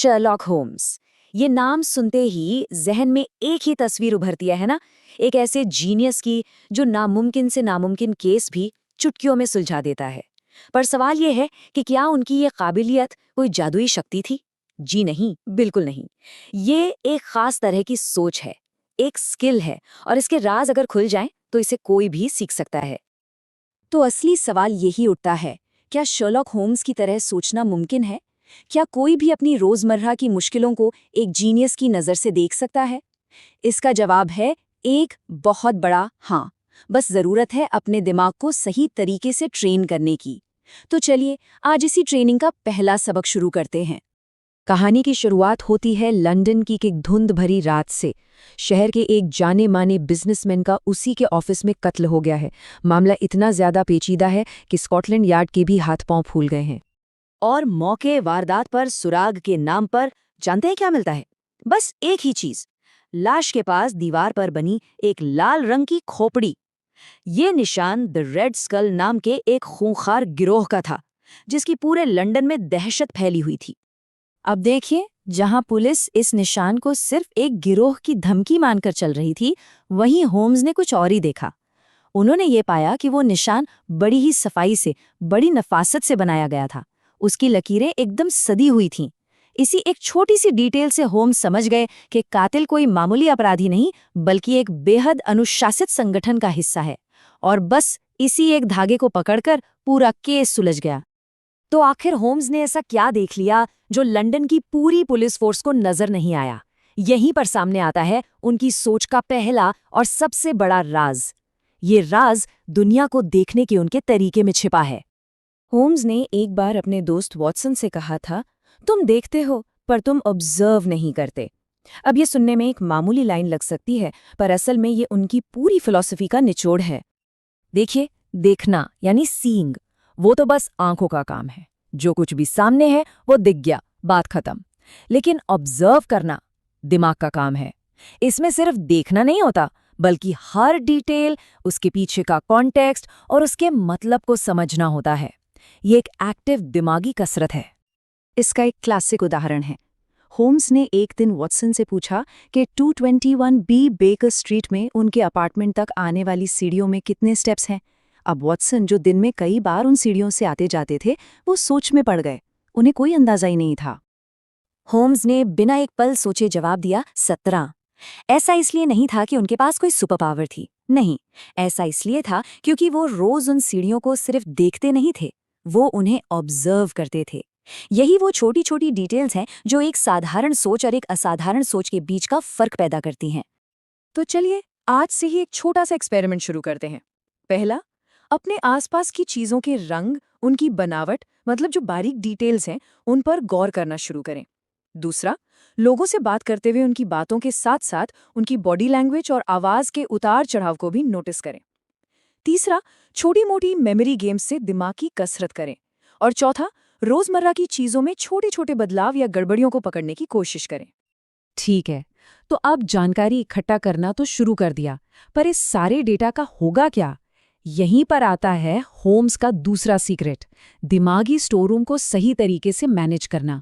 Sherlock Holmes. ये नाम सुनते ही जहन में एक ही तस्वीर उभरती है ना, एक ऐसे जीनियस की जो नामुमकिन से नामुमकिन केस भी चुटकियों में सुलझा देता है। पर सवाल ये है कि क्या उनकी ये काबिलियत कोई जादुई शक्ति थी? जी नहीं, बिल्कुल नहीं। ये एक खास तरह की सोच है, एक स्किल है, और इसके राज अगर खुल जाएं तो इसे कोई भी सीख सकता है। तो असली सवाल यही उठता है, क्या शर्लॉक होम्स की तरह सोचना मुमकिन है? क्या कोई भी अपनी रोजमर्रा की मुश्किलों को एक जीनियस की नज़र से देख सकता है? इसका जवाब है एक बहुत बड़ा हाँ। बस ज़रूरत है अपने दिमाग को सही तरीके से ट्रेन करने की। तो चलिए आज इसी ट्रेनिंग का पहला सबक शुरू करते हैं। कहानी की शुरुआत होती है लंदन की एक धुंध भरी रात से। शहर के एक जाने माने बिजनेसमैन का उसी के ऑफिस में कत्ल हो गया है। मामला इतना ज्यादा पेचीदा है कि स्कॉटलैंड यार्ड के भी हाथ पांव फूल गए हैं। और मौके वारदात पर सुराग के नाम पर जानते हैं क्या मिलता है? बस एक ही चीज, लाश के पास दीवार पर बनी एक लाल रंग की खोपड़ी। ये निशान द रेड स्कल नाम के एक खूंखार गिरोह का था, जिसकी पूरे लंदन में दहशत फैली हुई थी। अब देखिए, जहां पुलिस इस निशान को सिर्फ एक गिरोह की धमकी मानकर चल रही थी, वहीं होम्स ने कुछ और ही देखा। उन्होंने ये पाया कि वो निशान बड़ी ही सफाई से, बड़ी नफासत से बनाया गया था। उसकी लकीरें एकदम सदी हुई थीं। इसी एक छोटी सी डिटेल से होम्स समझ गए कि कातिल कोई मामूली अपराधी नहीं, बल्कि एक बेहद अनुशासित संगठन का हिस्सा है। और बस इसी एक धागे को पकड़कर पूरा केस सुलझ गया। तो आखिर होम्स ने ऐसा क्या देख लिया जो लंदन की पूरी पुलिस फोर्स को नजर नहीं आया? यहीं पर सामने आता है उनकी सोच का पहला और सबसे बड़ा राज। ये राज दुनिया को देखने के उनके तरीके में छिपा है। होम्स ने एक बार अपने दोस्त वॉटसन से कहा था, तुम देखते हो पर तुम ऑब्जर्व नहीं करते। अब ये सुनने में एक मामूली लाइन लग सकती है, पर असल में ये उनकी पूरी फिलॉसफी का निचोड़ है। देखिए, देखना यानी सीइंग, वो तो बस आंखों का काम है। जो कुछ भी सामने है वो दिख गया, बात खत्म। लेकिन ऑब्जर्व करना दिमाग का काम है। इसमें सिर्फ देखना नहीं होता, बल्कि हर डिटेल, उसके पीछे का कॉन्टेक्स्ट और उसके मतलब को समझना होता है। ये एक एक्टिव दिमागी कसरत है। इसका एक क्लासिक उदाहरण है। होम्स ने एक दिन वॉटसन से पूछा कि 221 बी बेकर स्ट्रीट में उनके अपार्टमेंट तक आने वाली सीढ़ियों में कितने स्टेप्स हैं। अब वॉटसन, जो दिन में कई बार उन सीढ़ियों से आते जाते थे, वो सोच में पड़ गए। उन्हें कोई अंदाजा ही नहीं था। होम्स ने बिना एक पल सोचे जवाब दिया, 17। ऐसा इसलिए नहीं था कि उनके पास कोई सुपर पावर थी, नहीं। ऐसा इसलिए था क्योंकि वो रोज उन सीढ़ियों को सिर्फ देखते नहीं थे, वो उन्हें ऑब्जर्व करते थे। यही वो छोटी छोटी डिटेल्स हैं जो एक साधारण सोच और एक असाधारण सोच के बीच का फर्क पैदा करती हैं। तो चलिए आज से ही एक छोटा सा एक्सपेरिमेंट शुरू करते हैं। पहला, अपने आसपास की चीजों के रंग, उनकी बनावट, मतलब जो बारीक डिटेल्स हैं, उन पर गौर करना शुरू करें। दूसरा, लोगों से बात करते हुए उनकी बातों के साथ साथ उनकी बॉडी लैंग्वेज और आवाज के उतार चढ़ाव को भी नोटिस करें। तीसरा, छोटी मोटी मेमोरी गेम्स से दिमाग की कसरत करें। और चौथा, रोजमर्रा की चीजों में छोटे छोटे बदलाव या गड़बड़ियों को पकड़ने की कोशिश करें। ठीक है, तो अब जानकारी इकट्ठा करना तो शुरू कर दिया, पर इस सारे डेटा का होगा क्या? यहीं पर आता है होम्स का दूसरा सीक्रेट, दिमागी स्टोररूम को सही तरीके से मैनेज करना।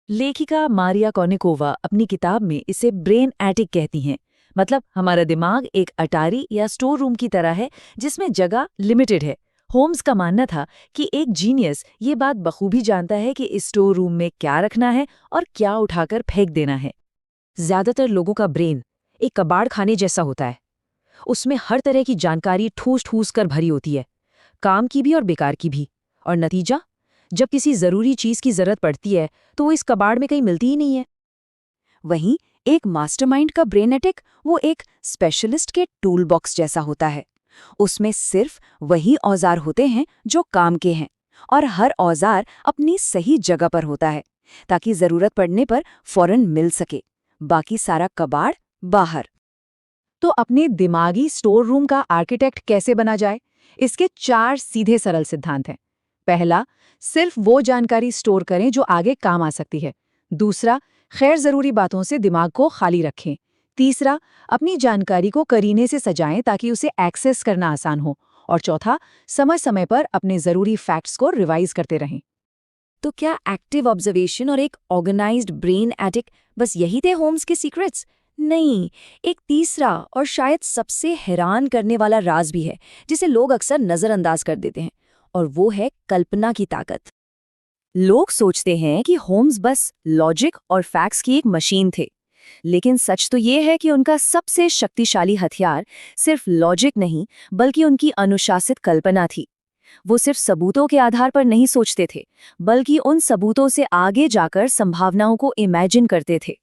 लेखिका मारिया कोनिकोवा अपनी किताब में इसे ब्रेन एटिक कहती हैं। मतलब हमारा दिमाग एक अटारी या स्टोर रूम की तरह है जिसमें जगह लिमिटेड है। होम्स का मानना था कि एक जीनियस ये बात बखूबी जानता है कि इस स्टोर रूम में क्या रखना है और क्या उठाकर फेंक देना है। ज्यादातर लोगों का ब्रेन एक कबाड़ खाने जैसा होता है। उसमें हर तरह की जानकारी ठूस ठूस कर भरी होती है, काम की भी और बेकार की भी। और नतीजा, जब किसी जरूरी चीज की जरूरत पड़ती है तो वो इस कबाड़ में कहीं मिलती ही नहीं है। वहीं एक मास्टरमाइंड का ब्रेन अटैक वो एक स्पेशलिस्ट के टूल बॉक्स जैसा होता है। उसमें सिर्फ वही औजार होते हैं जो काम के हैं, और हर औजार अपनी सही जगह पर होता है ताकि जरूरत पड़ने पर फौरन मिल सके। बाकी सारा कबाड़ बाहर। तो अपने दिमागी स्टोर रूम का आर्किटेक्ट कैसे बना जाए? इसके 4 सीधे सरल सिद्धांत हैं। पहला, सिर्फ वो जानकारी स्टोर करें जो आगे काम आ सकती है। दूसरा, खैर जरूरी बातों से दिमाग को खाली रखें। तीसरा, अपनी जानकारी को करीने से सजाएं ताकि उसे एक्सेस करना आसान हो। और चौथा, समय समय पर अपने जरूरी फैक्ट्स को रिवाइज करते रहें। तो क्या एक्टिव ऑब्जर्वेशन और एक ऑर्गेनाइज्ड ब्रेन एटिक बस यही थे होम्स के सीक्रेट्स? नहीं, एक तीसरा और शायद सबसे हैरान करने वाला राज भी है, जिसे लोग अक्सर नजरअंदाज कर देते हैं, और वो है कल्पना की ताकत। लोग सोचते हैं कि होम्स बस लॉजिक और फैक्ट्स की एक मशीन थे, लेकिन सच तो ये है कि उनका सबसे शक्तिशाली हथियार सिर्फ लॉजिक नहीं, बल्कि उनकी अनुशासित कल्पना थी। वो सिर्फ सबूतों के आधार पर नहीं सोचते थे, बल्कि उन सबूतों से आगे जाकर संभावनाओं को इमेजिन करते थे।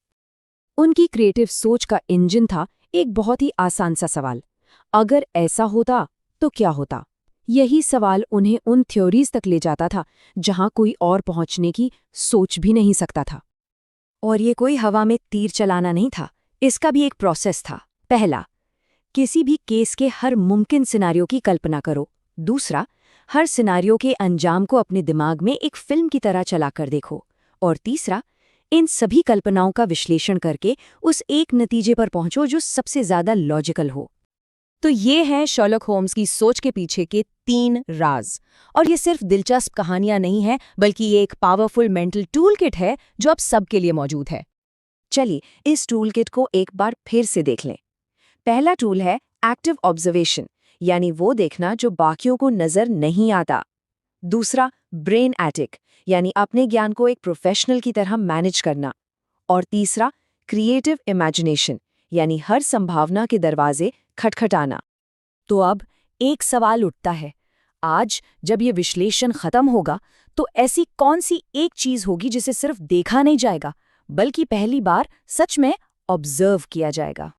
उनकी क्रिएटिव सोच का इंजन था एक बहुत ही आसान सा सवाल: अगर ऐसा होता तो क्या होता? यही सवाल उन्हें उन थ्योरीज तक ले जाता था जहां कोई और पहुंचने की सोच भी नहीं सकता था। और ये कोई हवा में तीर चलाना नहीं था, इसका भी एक प्रोसेस था। पहला, किसी भी केस के हर मुमकिन सिनारियो की कल्पना करो। दूसरा, हर सिनारियो के अंजाम को अपने दिमाग में एक फिल्म की तरह चलाकर देखो। और तीसरा, इन सभी कल्पनाओं का विश्लेषण करके उस एक नतीजे पर पहुंचो जो सबसे ज्यादा लॉजिकल हो। तो ये हैं शर्लॉक होम्स की सोच के पीछे के 3 राज। और ये सिर्फ दिलचस्प कहानियां नहीं हैं, बल्कि ये एक पावरफुल मेंटल टूल किट है जो अब सबके लिए मौजूद है। चलिए इस टूल किट को एक बार फिर से देख लें। पहला टूल है एक्टिव ऑब्जर्वेशन, यानी वो देखना जो बाकियों को नजर नहीं आता। दूसरा, ब्रेन एटिक, यानी अपने ज्ञान को एक प्रोफेशनल की तरह मैनेज करना। और तीसरा, क्रिएटिव इमेजिनेशन, यानी हर संभावना के दरवाजे खटखटाना। तो अब एक सवाल उठता है, आज जब ये विश्लेषण खत्म होगा तो ऐसी कौन सी एक चीज होगी जिसे सिर्फ देखा नहीं जाएगा, बल्कि पहली बार सच में ऑब्जर्व किया जाएगा?